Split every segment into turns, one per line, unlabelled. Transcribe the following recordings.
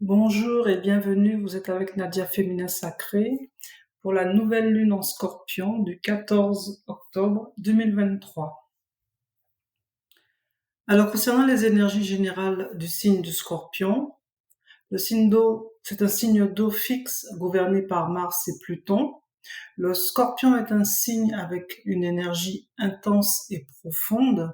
Bonjour et bienvenue, vous êtes avec Nadia Féminin Sacré pour la nouvelle lune en Scorpion du 14 octobre 2023. Alors concernant les énergies générales du signe du Scorpion, le signe d'eau, c'est un signe d'eau fixe gouverné par Mars et Pluton. Le Scorpion est un signe avec une énergie intense et profonde,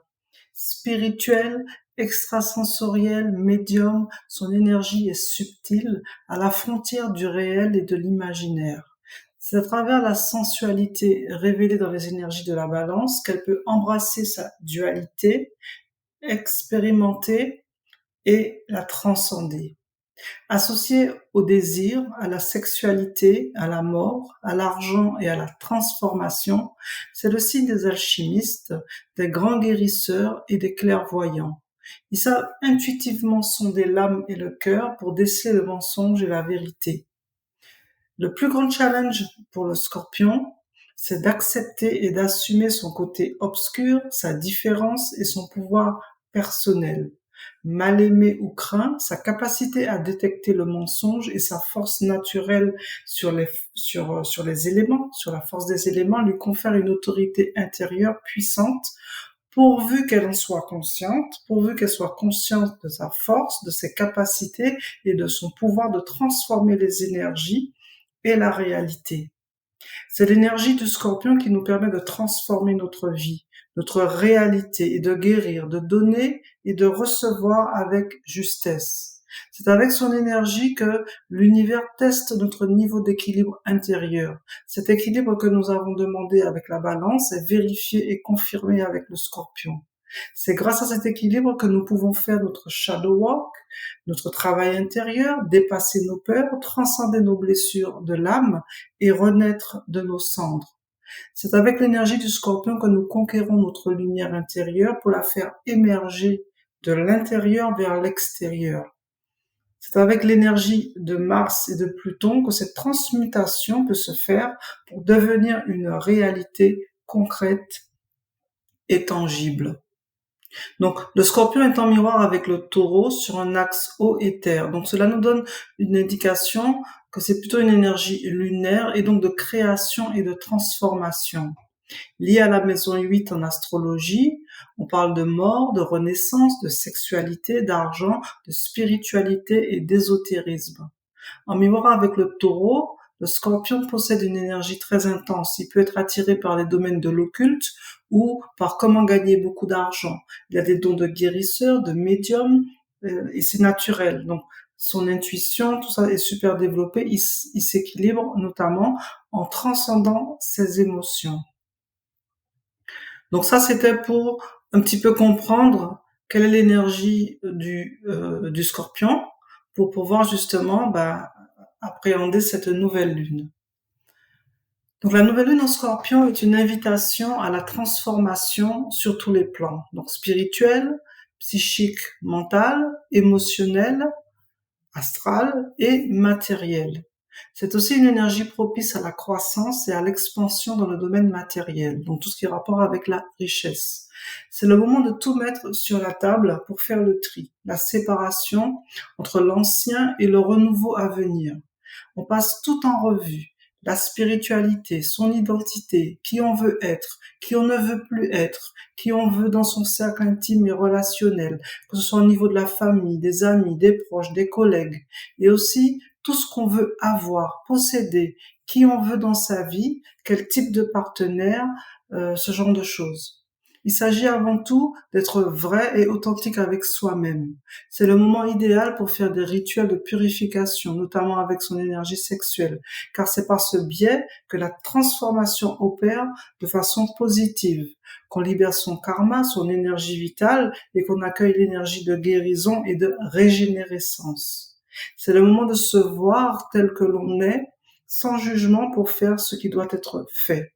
spirituelle, extrasensorielle, médium. Son énergie est subtile, à la frontière du réel et de l'imaginaire. C'est à travers la sensualité révélée dans les énergies de la Balance qu'elle peut embrasser sa dualité, expérimenter et la transcender. Associé au désir, à la sexualité, à la mort, à l'argent et à la transformation, c'est le signe des alchimistes, des grands guérisseurs et des clairvoyants. Ils savent intuitivement sonder l'âme et le cœur pour déceler le mensonge et la vérité. Le plus grand challenge pour le Scorpion, c'est d'accepter et d'assumer son côté obscur, sa différence et son pouvoir personnel. Mal aimé ou craint, sa capacité à détecter le mensonge et sa force naturelle sur les éléments, sur la force des éléments, lui confèrent une autorité intérieure puissante, pourvu qu'elle en soit consciente, pourvu qu'elle soit consciente de sa force, de ses capacités et de son pouvoir de transformer les énergies et la réalité. C'est l'énergie du Scorpion qui nous permet de transformer notre vie, notre réalité et de guérir, de donner et de recevoir avec justesse. C'est avec son énergie que l'univers teste notre niveau d'équilibre intérieur. Cet équilibre que nous avons demandé avec la Balance est vérifié et confirmé avec le Scorpion. C'est grâce à cet équilibre que nous pouvons faire notre shadow walk, notre travail intérieur, dépasser nos peurs, transcender nos blessures de l'âme et renaître de nos cendres. C'est avec l'énergie du Scorpion que nous conquérons notre lumière intérieure pour la faire émerger de l'intérieur vers l'extérieur. C'est avec l'énergie de Mars et de Pluton que cette transmutation peut se faire pour devenir une réalité concrète et tangible. Donc, le Scorpion est en miroir avec le Taureau sur un axe eau et terre. Donc, cela nous donne une indication que c'est plutôt une énergie lunaire et donc de création et de transformation. Liée à la maison 8 en astrologie, on parle de mort, de renaissance, de sexualité, d'argent, de spiritualité et d'ésotérisme. En miroir avec le Taureau, le Scorpion possède une énergie très intense. Il peut être attiré par les domaines de l'occulte ou par comment gagner beaucoup d'argent. Il a des dons de guérisseur, de médium, et c'est naturel. Donc, son intuition, tout ça est super développé. Il s'équilibre notamment en transcendant ses émotions. Donc ça, c'était pour un petit peu comprendre quelle est l'énergie du Scorpion pour pouvoir justement appréhender cette nouvelle lune. Donc la nouvelle lune en Scorpion est une invitation à la transformation sur tous les plans, donc spirituel, psychique, mental, émotionnel, astral et matériel. C'est aussi une énergie propice à la croissance et à l'expansion dans le domaine matériel, donc tout ce qui est rapport avec la richesse. C'est le moment de tout mettre sur la table pour faire le tri, la séparation entre l'ancien et le renouveau à venir. On passe tout en revue. La spiritualité, son identité, qui on veut être, qui on ne veut plus être, qui on veut dans son cercle intime et relationnel, que ce soit au niveau de la famille, des amis, des proches, des collègues, et aussi tout ce qu'on veut avoir, posséder, qui on veut dans sa vie, quel type de partenaire, ce genre de choses. Il s'agit avant tout d'être vrai et authentique avec soi-même. C'est le moment idéal pour faire des rituels de purification, notamment avec son énergie sexuelle, car c'est par ce biais que la transformation opère de façon positive, qu'on libère son karma, son énergie vitale, et qu'on accueille l'énergie de guérison et de régénérescence. C'est le moment de se voir tel que l'on est, sans jugement pour faire ce qui doit être fait.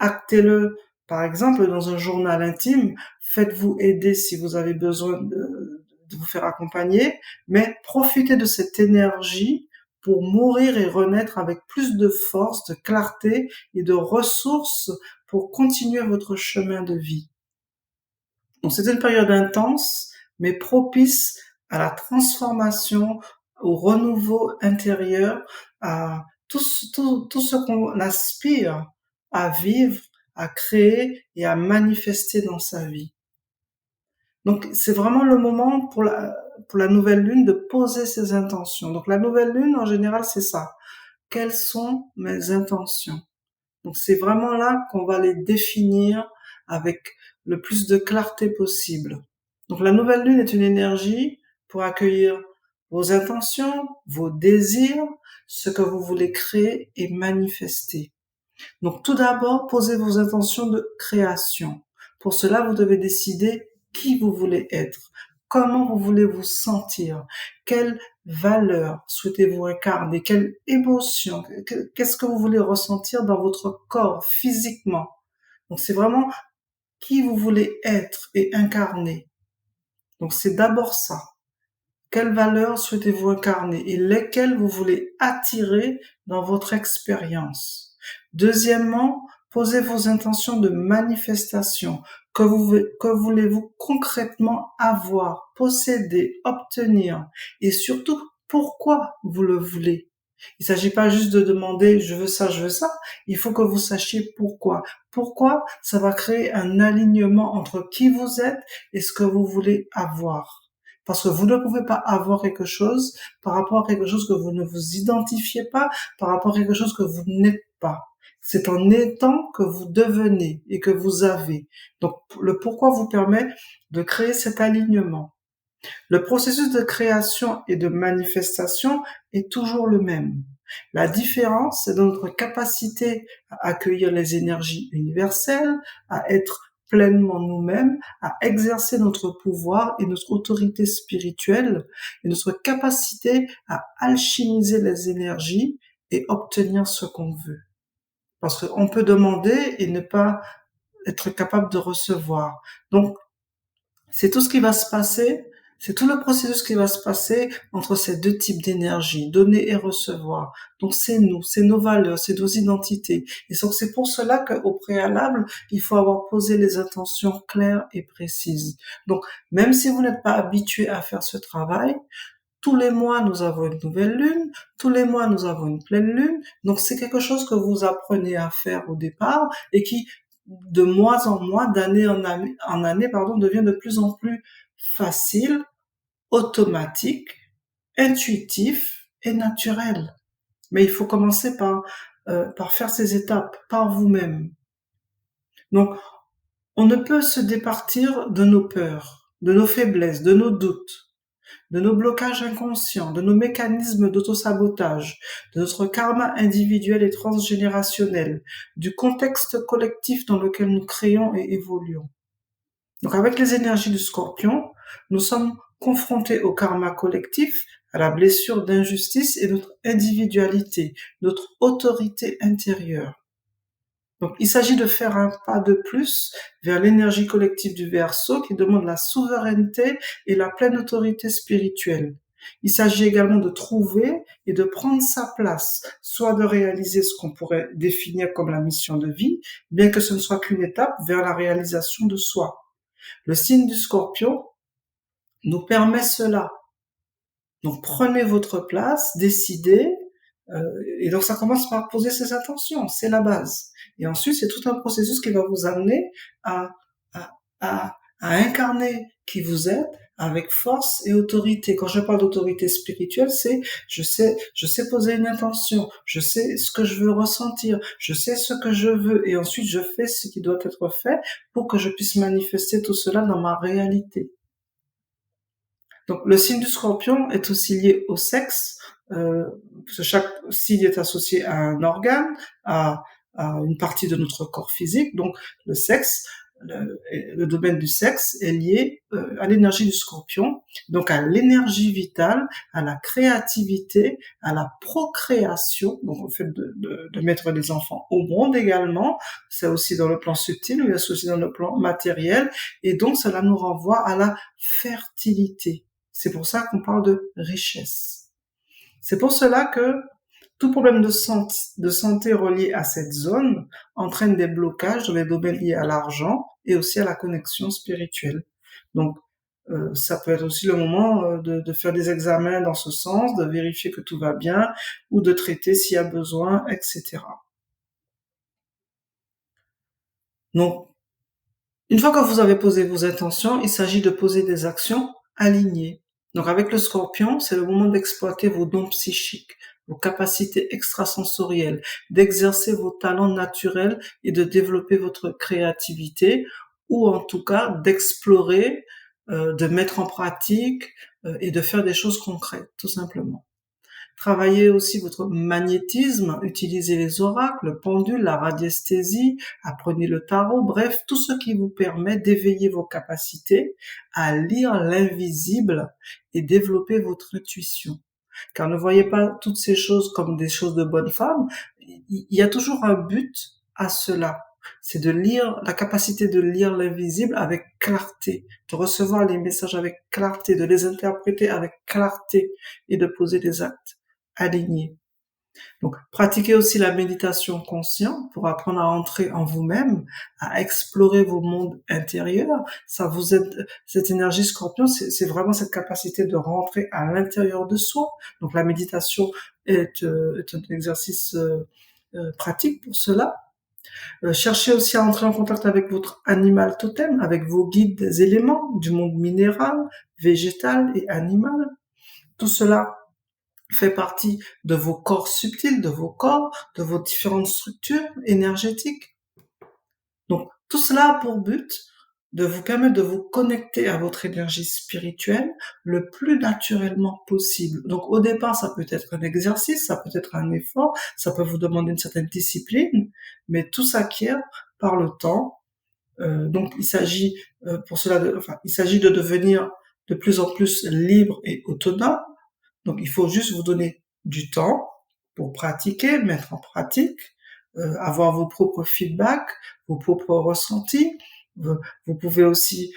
Actez-le, par exemple, dans un journal intime, faites-vous aider si vous avez besoin de vous faire accompagner, mais profitez de cette énergie pour mourir et renaître avec plus de force, de clarté et de ressources pour continuer votre chemin de vie. Donc c'est une période intense, mais propice à la transformation au renouveau intérieur, à tout ce qu'on aspire à vivre, à créer et à manifester dans sa vie. Donc c'est vraiment le moment pour la nouvelle lune de poser ses intentions. Donc la nouvelle lune, en général, c'est ça. Quelles sont mes intentions? Donc c'est vraiment là qu'on va les définir avec le plus de clarté possible. Donc la nouvelle lune est une énergie pour accueillir vos intentions, vos désirs, ce que vous voulez créer et manifester. Donc tout d'abord, posez vos intentions de création. Pour cela, vous devez décider qui vous voulez être, comment vous voulez vous sentir, quelle valeur souhaitez-vous incarner, quelle émotion, qu'est-ce que vous voulez ressentir dans votre corps physiquement. Donc c'est vraiment qui vous voulez être et incarner. Donc c'est d'abord ça. Quelles valeurs souhaitez-vous incarner et lesquelles vous voulez attirer dans votre expérience? Deuxièmement, posez vos intentions de manifestation. Que voulez-vous concrètement avoir, posséder, obtenir? Et surtout, pourquoi vous le voulez? Il ne s'agit pas juste de demander je veux ça, je veux ça. Il faut que vous sachiez pourquoi. Pourquoi? Ça va créer un alignement entre qui vous êtes et ce que vous voulez avoir. Parce que vous ne pouvez pas avoir quelque chose par rapport à quelque chose que vous ne vous identifiez pas, par rapport à quelque chose que vous n'êtes pas. C'est en étant que vous devenez et que vous avez. Donc, le pourquoi vous permet de créer cet alignement. Le processus de création et de manifestation est toujours le même. La différence, c'est notre capacité à accueillir les énergies universelles, à être pleinement nous-mêmes, à exercer notre pouvoir et notre autorité spirituelle et notre capacité à alchimiser les énergies et obtenir ce qu'on veut. Parce qu'on peut demander et ne pas être capable de recevoir. Donc, c'est tout ce qui va se passer, c'est tout le processus qui va se passer entre ces deux types d'énergie, donner et recevoir. Donc c'est nous, c'est nos valeurs, c'est nos identités. Et donc c'est pour cela qu'au préalable, il faut avoir posé les intentions claires et précises. Donc même si vous n'êtes pas habitué à faire ce travail, tous les mois, nous avons une nouvelle lune. Tous les mois, nous avons une pleine lune. Donc, c'est quelque chose que vous apprenez à faire au départ et qui, de mois en mois, d'année en année, devient de plus en plus facile, automatique, intuitif et naturel. Mais il faut commencer par faire ces étapes par vous-même. Donc, on ne peut se départir de nos peurs, de nos faiblesses, de nos doutes, de nos blocages inconscients, de nos mécanismes d'autosabotage, de notre karma individuel et transgénérationnel, du contexte collectif dans lequel nous créons et évoluons. Donc avec les énergies du Scorpion, nous sommes confrontés au karma collectif, à la blessure d'injustice et notre individualité, notre autorité intérieure. Donc, il s'agit de faire un pas de plus vers l'énergie collective du Verseau qui demande la souveraineté et la pleine autorité spirituelle. Il s'agit également de trouver et de prendre sa place, soit de réaliser ce qu'on pourrait définir comme la mission de vie, bien que ce ne soit qu'une étape vers la réalisation de soi. Le signe du Scorpion nous permet cela. Donc, prenez votre place, décidez, et donc ça commence par poser ses intentions, c'est la base. Et ensuite, c'est tout un processus qui va vous amener à, à, à incarner qui vous êtes avec force et autorité. Quand je parle d'autorité spirituelle, c'est je sais poser une intention, je sais ce que je veux ressentir, je sais ce que je veux, et ensuite je fais ce qui doit être fait pour que je puisse manifester tout cela dans ma réalité. Donc le signe du Scorpion est aussi lié au sexe, parce que chaque signe est associé à un organe, à une partie de notre corps physique. Donc le sexe, le domaine du sexe est lié à l'énergie du Scorpion, donc à l'énergie vitale, à la créativité, à la procréation, donc au fait de mettre des enfants au monde également. C'est aussi dans le plan subtil, mais c'est aussi dans le plan matériel, et donc cela nous renvoie à la fertilité. C'est pour ça qu'on parle de richesse. C'est pour cela que tout problème de santé relié à cette zone entraîne des blocages dans les domaines liés à l'argent et aussi à la connexion spirituelle. Donc, Ça peut être aussi le moment de faire des examens dans ce sens, de vérifier que tout va bien, ou de traiter s'il y a besoin, etc. Donc, une fois que vous avez posé vos intentions, il s'agit de poser des actions alignées. Donc avec le scorpion, c'est le moment d'exploiter vos dons psychiques, vos capacités extrasensorielles, d'exercer vos talents naturels et de développer votre créativité, ou en tout cas d'explorer, de mettre en pratique et de faire des choses concrètes, tout simplement. Travaillez aussi votre magnétisme, utilisez les oracles, le pendule, la radiesthésie, apprenez le tarot, bref, tout ce qui vous permet d'éveiller vos capacités à lire l'invisible et développer votre intuition. Car ne voyez pas toutes ces choses comme des choses de bonne femme, il y a toujours un but à cela. C'est de lire, la capacité de lire l'invisible avec clarté, de recevoir les messages avec clarté, de les interpréter avec clarté et de poser des actes alignés. Donc, pratiquez aussi la méditation consciente pour apprendre à entrer en vous-même, à explorer vos mondes intérieurs. Ça vous aide, cette énergie scorpion, c'est vraiment cette capacité de rentrer à l'intérieur de soi. Donc, la méditation est un exercice pratique pour cela. Cherchez aussi à entrer en contact avec votre animal totem, avec vos guides des éléments du monde minéral, végétal et animal. Tout cela fait partie de vos corps subtils, de vos corps, de vos différentes structures énergétiques. Donc, tout cela a pour but de vous permettre de vous connecter à votre énergie spirituelle le plus naturellement possible. Donc, au départ, ça peut être un exercice, ça peut être un effort, ça peut vous demander une certaine discipline, mais tout s'acquiert par le temps. Donc, il s'agit pour cela, il s'agit de devenir de plus en plus libre et autonome. Donc, il faut juste vous donner du temps pour pratiquer, mettre en pratique, avoir vos propres feedbacks, vos propres ressentis. Vous pouvez aussi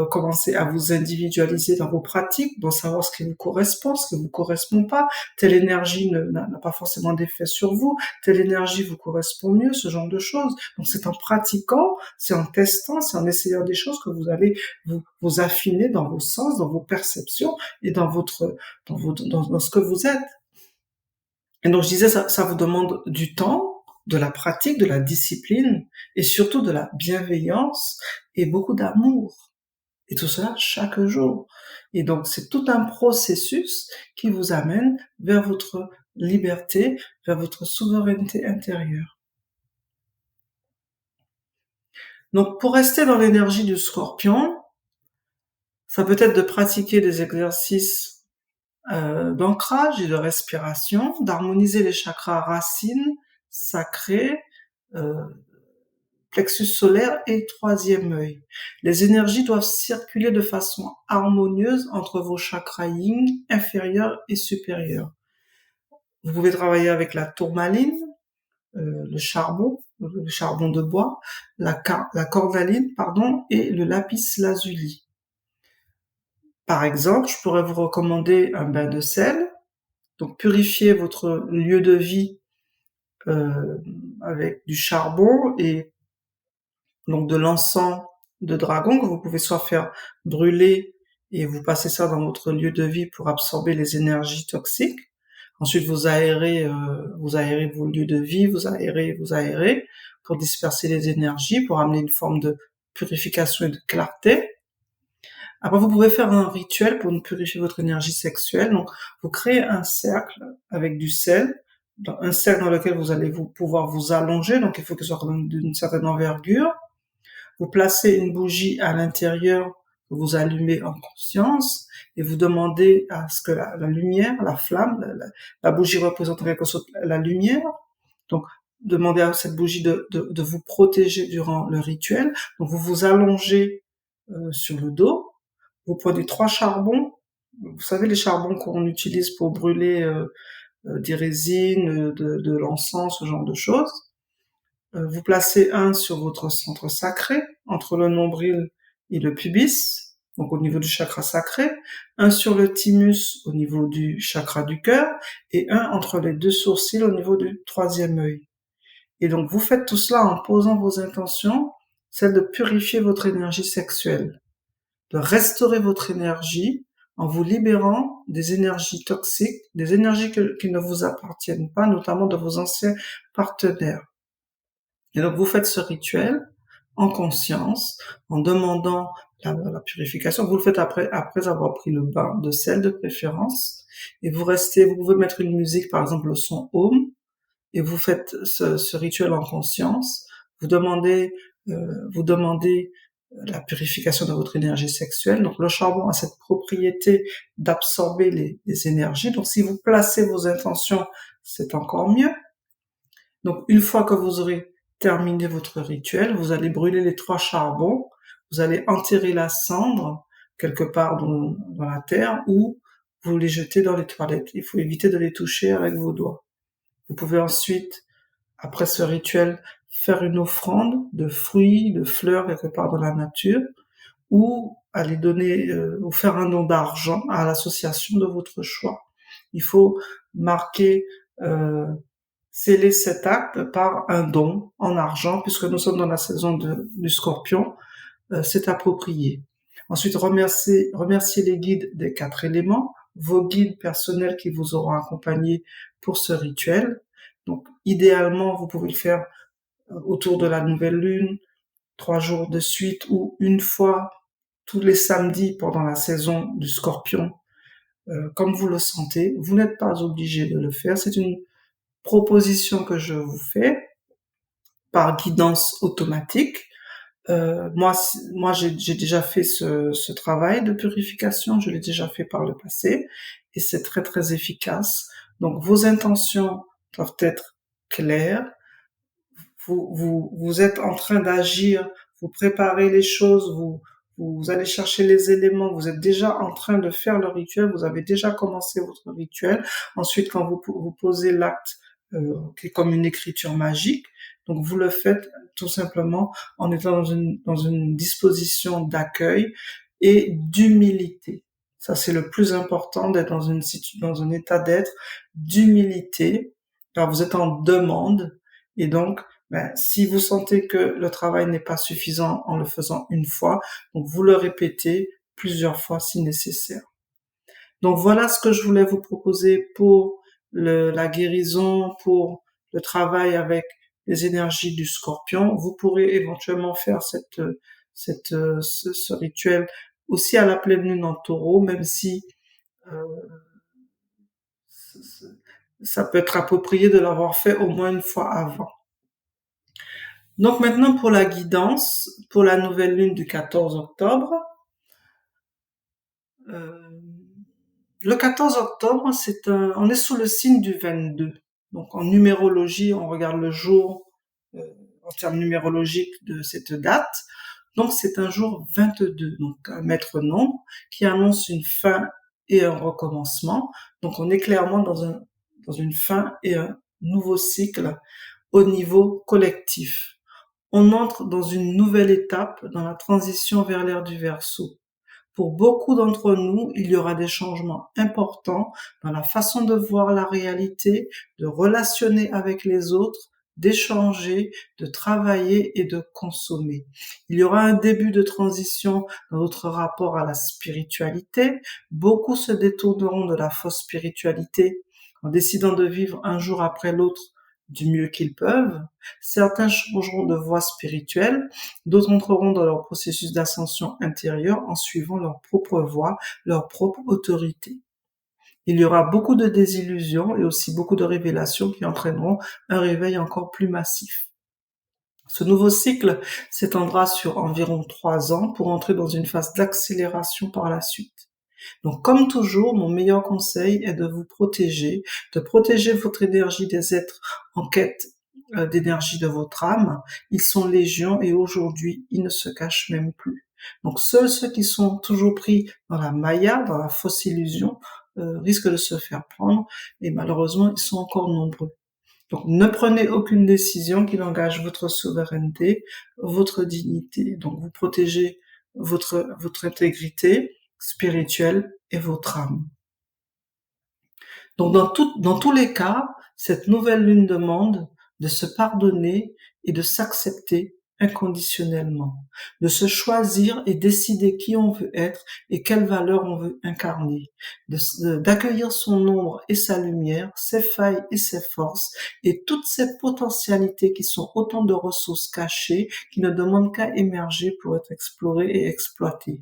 commencer à vous individualiser dans vos pratiques, pour savoir ce qui vous correspond, ce qui vous correspond pas. Telle énergie n'a pas forcément d'effet sur vous, telle énergie vous correspond mieux, ce genre de choses. Donc c'est en pratiquant, c'est en testant, c'est en essayant des choses que vous allez vous affiner dans vos sens, dans vos perceptions et dans ce que vous êtes. Et donc je disais, ça vous demande du temps, de la pratique, de la discipline et surtout de la bienveillance et beaucoup d'amour. Et tout cela chaque jour. Et donc c'est tout un processus qui vous amène vers votre liberté, vers votre souveraineté intérieure. Donc pour rester dans l'énergie du scorpion, ça peut être de pratiquer des exercices d'ancrage et de respiration, d'harmoniser les chakras racines, sacrés, plexus solaire et troisième œil. Les énergies doivent circuler de façon harmonieuse entre vos chakras yin inférieurs et supérieurs. Vous pouvez travailler avec la tourmaline, le charbon de bois, la cornaline, et le lapis lazuli. Par exemple, je pourrais vous recommander un bain de sel. Donc, purifiez votre lieu de vie avec du charbon et donc de l'encens de dragon que vous pouvez soit faire brûler et vous passez ça dans votre lieu de vie pour absorber les énergies toxiques. Ensuite, vous aérez vos lieux de vie, vous aérez pour disperser les énergies, pour amener une forme de purification et de clarté. Après, vous pouvez faire un rituel pour purifier votre énergie sexuelle. Donc, vous créez un cercle avec du sel, un cercle dans lequel vous allez pouvoir vous allonger. Donc, il faut que ce soit d'une certaine envergure. Vous placez une bougie à l'intérieur que vous allumez en conscience et vous demandez à ce que la lumière, la flamme, la bougie représente en quelque sorte la lumière. Donc, demandez à cette bougie de vous protéger durant le rituel. Donc, vous vous allongez sur le dos. Vous prenez 3 charbons. Vous savez, les charbons qu'on utilise pour brûler des résines, de l'encens, ce genre de choses. Vous placez un sur votre centre sacré, entre le nombril et le pubis, donc au niveau du chakra sacré, un sur le thymus au niveau du chakra du cœur, et un entre les 2 sourcils au niveau du troisième œil. Et donc vous faites tout cela en posant vos intentions, celle de purifier votre énergie sexuelle, de restaurer votre énergie en vous libérant des énergies toxiques, des énergies qui ne vous appartiennent pas, notamment de vos anciens partenaires. Et donc vous faites ce rituel en conscience, en demandant la purification. Vous le faites après avoir pris le bain de sel de préférence, et vous pouvez mettre une musique, par exemple le son Om, et vous faites ce rituel en conscience. Vous demandez la purification de votre énergie sexuelle. Donc le charbon a cette propriété d'absorber les énergies. Donc si vous placez vos intentions, c'est encore mieux. Donc une fois que vous aurez terminé votre rituel, vous allez brûler les 3 charbons, vous allez enterrer la cendre quelque part dans la terre, ou vous les jetez dans les toilettes. Il faut éviter de les toucher avec vos doigts. Vous pouvez ensuite, après ce rituel, faire une offrande de fruits, de fleurs quelque part dans la nature, ou aller donner ou faire un don d'argent à l'association de votre choix. Il faut marquer, sceller cet acte par un don en argent, puisque nous sommes dans la saison du Scorpion, c'est approprié. Ensuite, remerciez les guides des 4 éléments, vos guides personnels qui vous auront accompagné pour ce rituel. Donc, idéalement, vous pouvez le faire autour de la nouvelle lune, 3 jours de suite, ou une fois tous les samedis pendant la saison du Scorpion, comme vous le sentez. Vous n'êtes pas obligé de le faire. C'est une proposition que je vous fais par guidance automatique. Moi, j'ai déjà fait ce travail de purification, je l'ai déjà fait par le passé, et c'est très très efficace. Donc vos intentions doivent être claires. Vous êtes en train d'agir, vous préparez les choses, vous allez chercher les éléments, vous êtes déjà en train de faire le rituel, vous avez déjà commencé votre rituel. Ensuite, quand vous posez l'acte, qui est comme une écriture magique, donc vous le faites tout simplement en étant dans une disposition d'accueil et d'humilité. Ça, c'est le plus important, d'être dans un état d'être d'humilité, car vous êtes en demande, et donc si vous sentez que le travail n'est pas suffisant en le faisant une fois, donc vous le répétez plusieurs fois si nécessaire. Donc voilà ce que je voulais vous proposer pour la guérison, pour le travail avec les énergies du Scorpion. Vous pourrez éventuellement faire ce rituel aussi à la pleine lune en Taureau, même si euh, ça peut être approprié de l'avoir fait au moins une fois avant. Donc maintenant pour la guidance, pour la nouvelle lune du 14 octobre. Le 14 octobre, on est sous le signe du 22. Donc en numérologie, on regarde le jour en termes numérologiques de cette date. Donc c'est un jour 22, donc un maître nombre qui annonce une fin et un recommencement. Donc on est clairement dans une fin et un nouveau cycle au niveau collectif. On entre dans une nouvelle étape dans la transition vers l'ère du Verseau. Pour beaucoup d'entre nous, il y aura des changements importants dans la façon de voir la réalité, de relationner avec les autres, d'échanger, de travailler et de consommer. Il y aura un début de transition dans notre rapport à la spiritualité. Beaucoup se détourneront de la fausse spiritualité en décidant de vivre un jour après l'autre du mieux qu'ils peuvent. Certains changeront de voie spirituelle, d'autres entreront dans leur processus d'ascension intérieure en suivant leur propre voie, leur propre autorité. Il y aura beaucoup de désillusions et aussi beaucoup de révélations qui entraîneront un réveil encore plus massif. Ce nouveau cycle s'étendra sur environ 3 ans pour entrer dans une phase d'accélération par la suite. Donc, comme toujours, mon meilleur conseil est de vous protéger, de protéger votre énergie des êtres en quête d'énergie de votre âme. Ils sont légion et aujourd'hui, ils ne se cachent même plus. Donc, seuls ceux qui sont toujours pris dans la maya, dans la fausse illusion, risquent de se faire prendre et malheureusement, ils sont encore nombreux. Donc, ne prenez aucune décision qui engage votre souveraineté, votre dignité. Donc, vous protégez votre intégrité spirituelle et votre âme. Donc, dans tous les cas, cette nouvelle lune demande de se pardonner et de s'accepter inconditionnellement, de se choisir et décider qui on veut être et quelles valeurs on veut incarner, d'accueillir son ombre et sa lumière, ses failles et ses forces, et toutes ces potentialités qui sont autant de ressources cachées qui ne demandent qu'à émerger pour être explorées et exploitées.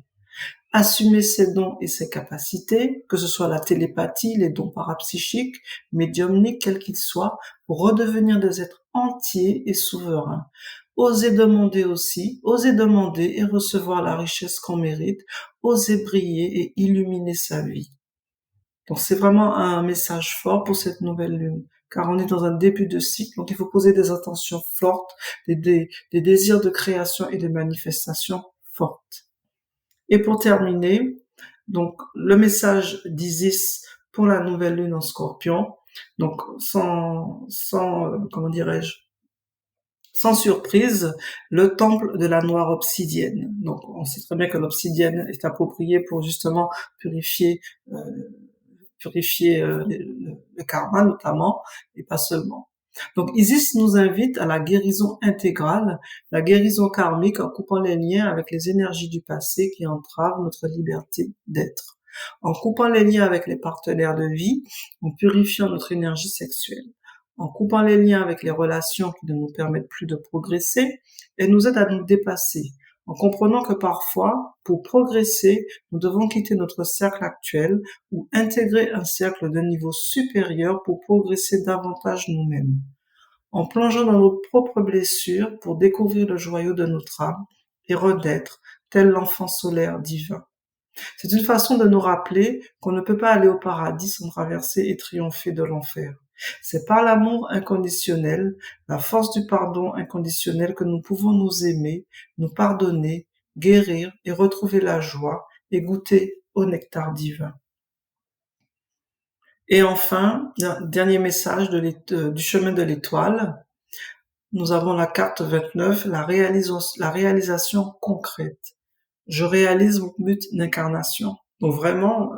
Assumer ses dons et ses capacités, que ce soit la télépathie, les dons parapsychiques, médiumniques, quels qu'ils soient, pour redevenir des êtres entiers et souverains. Oser demander aussi, oser demander et recevoir la richesse qu'on mérite, oser briller et illuminer sa vie. Donc c'est vraiment un message fort pour cette nouvelle lune, car on est dans un début de cycle, donc il faut poser des intentions fortes, des désirs de création et de manifestation fortes. Et pour terminer, donc le message d'Isis pour la nouvelle lune en Scorpion, donc comment dirais-je, sans surprise, le temple de la noire obsidienne. Donc on sait très bien que l'obsidienne est appropriée pour justement purifier euh, le karma notamment, et pas seulement. Donc Isis nous invite à la guérison intégrale, la guérison karmique en coupant les liens avec les énergies du passé qui entravent notre liberté d'être, en coupant les liens avec les partenaires de vie, en purifiant notre énergie sexuelle, en coupant les liens avec les relations qui ne nous permettent plus de progresser et nous aident à nous dépasser, en comprenant que parfois, pour progresser, nous devons quitter notre cercle actuel ou intégrer un cercle de niveau supérieur pour progresser davantage nous-mêmes, en plongeant dans nos propres blessures pour découvrir le joyau de notre âme et renaître, tel l'enfant solaire divin. C'est une façon de nous rappeler qu'on ne peut pas aller au paradis sans traverser et triompher de l'enfer. C'est par l'amour inconditionnel, la force du pardon inconditionnel que nous pouvons nous aimer, nous pardonner, guérir et retrouver la joie et goûter au nectar divin. Et enfin, dernier message du chemin de l'étoile. Nous avons la carte 29, la réalisation concrète. Je réalise mon but d'incarnation. Donc vraiment,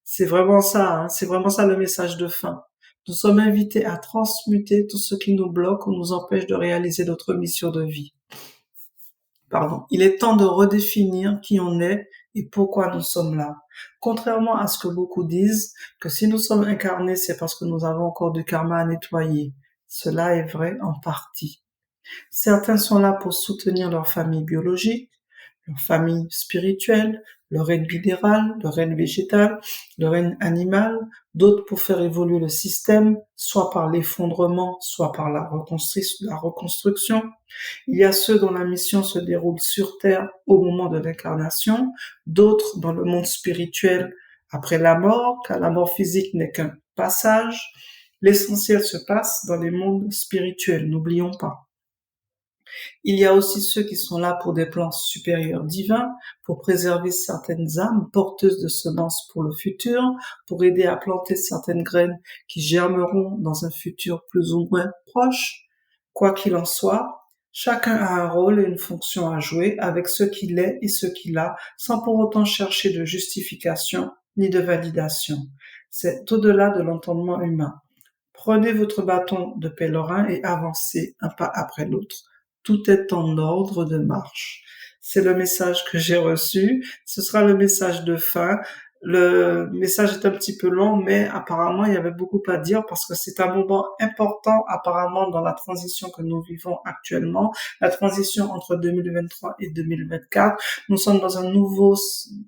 c'est vraiment ça, hein, c'est vraiment ça le message de fin. Nous sommes invités à transmuter tout ce qui nous bloque ou nous empêche de réaliser notre mission de vie. Il est temps de redéfinir qui on est et pourquoi nous sommes là. Contrairement à ce que beaucoup disent, que si nous sommes incarnés, c'est parce que nous avons encore du karma à nettoyer. Cela est vrai en partie. Certains sont là pour soutenir leur famille biologique, leur famille spirituelle, le règne minéral, le règne végétal, le règne animal, d'autres pour faire évoluer le système, soit par l'effondrement, soit par la reconstruction. Il y a ceux dont la mission se déroule sur Terre au moment de l'incarnation, d'autres dans le monde spirituel après la mort, car la mort physique n'est qu'un passage. L'essentiel se passe dans les mondes spirituels, n'oublions pas. Il y a aussi ceux qui sont là pour des plans supérieurs divins, pour préserver certaines âmes porteuses de semences pour le futur, pour aider à planter certaines graines qui germeront dans un futur plus ou moins proche. Quoi qu'il en soit, chacun a un rôle et une fonction à jouer avec ce qu'il est et ce qu'il a, sans pour autant chercher de justification ni de validation. C'est au-delà de l'entendement humain. Prenez votre bâton de pèlerin et avancez un pas après l'autre. Tout est en ordre de marche. C'est le message que j'ai reçu. Ce sera le message de fin. Le message est un petit peu long, mais apparemment, il y avait beaucoup à dire parce que c'est un moment important apparemment dans la transition que nous vivons actuellement, la transition entre 2023 et 2024. Nous sommes dans un nouveau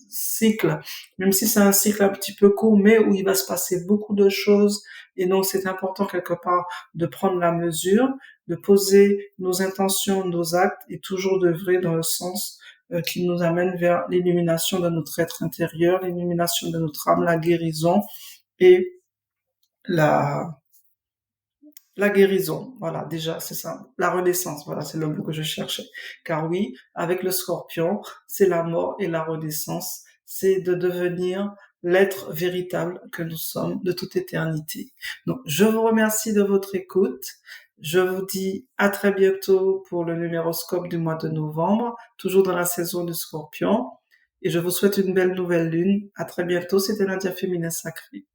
cycle, même si c'est un cycle un petit peu court, mais où il va se passer beaucoup de choses. Et donc, c'est important quelque part de prendre la mesure, de poser nos intentions, nos actes et toujours d'œuvrer dans le sens qui nous amène vers l'illumination de notre être intérieur, l'illumination de notre âme, la guérison et la guérison. Voilà, déjà, c'est ça. La renaissance, voilà, c'est le mot que je cherchais. Car oui, avec le scorpion, c'est la mort et la renaissance. C'est de devenir l'être véritable que nous sommes de toute éternité. Donc, je vous remercie de votre écoute. Je vous dis à très bientôt pour le numéroscope du mois de novembre, toujours dans la saison du Scorpion. Et je vous souhaite une belle nouvelle lune. À très bientôt. C'était Nadia Féminin Sacrée.